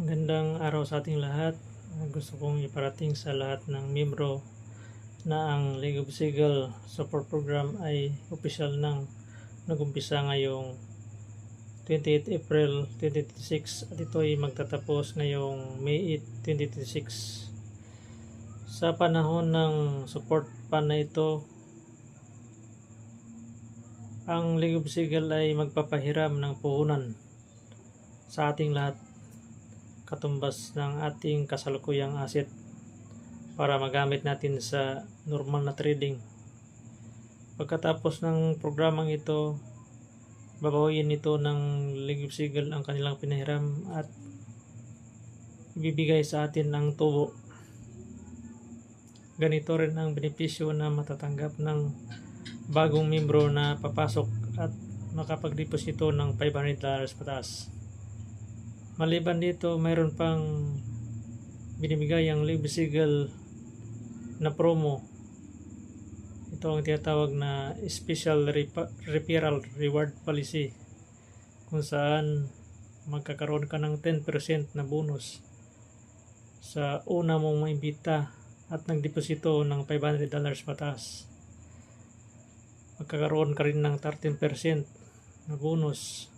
Magandang araw sa ating lahat. Gusto kong iparating sa lahat ng miyembro na ang League of Seagull Support Program ay opisyal nang nagumpisa ngayong 28 April 2026 at ito ay magtatapos ngayong May 8, 2026. Sa panahon ng support pan na ito, ang League of Seagull ay magpapahiram ng puhunan sa ating lahat, katumbas ng ating kasalukuyang asset para magamit natin sa normal na trading. Pagkatapos ng programang ito, babawiin nito ng League of Seagull ang kanilang pinahiram at ibibigay sa atin ang tubo. Ganito rin ang benepisyo na matatanggap ng bagong membro na papasok at makapagdeposito ng $500 pataas. Maliban dito, mayroon pang binibigay ang League of Seagull na promo. Ito ang tinatawag na Special Referral Reward Policy, kung saan magkakaroon ka ng 10% na bonus sa una mong maimbita at nagdeposito ng $500 pataas. Magkakaroon ka rin ng 13% na bonus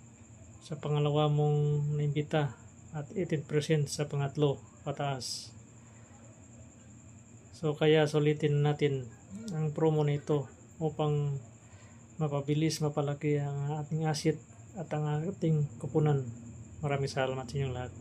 sa pangalawa mong naimbita at 18% sa pangatlo pataas. So kaya sulitin natin ang promo na ito upang mapabilis, mapalaki ang ating asset at ang ating kupunan. Maraming salamat sa inyong lahat.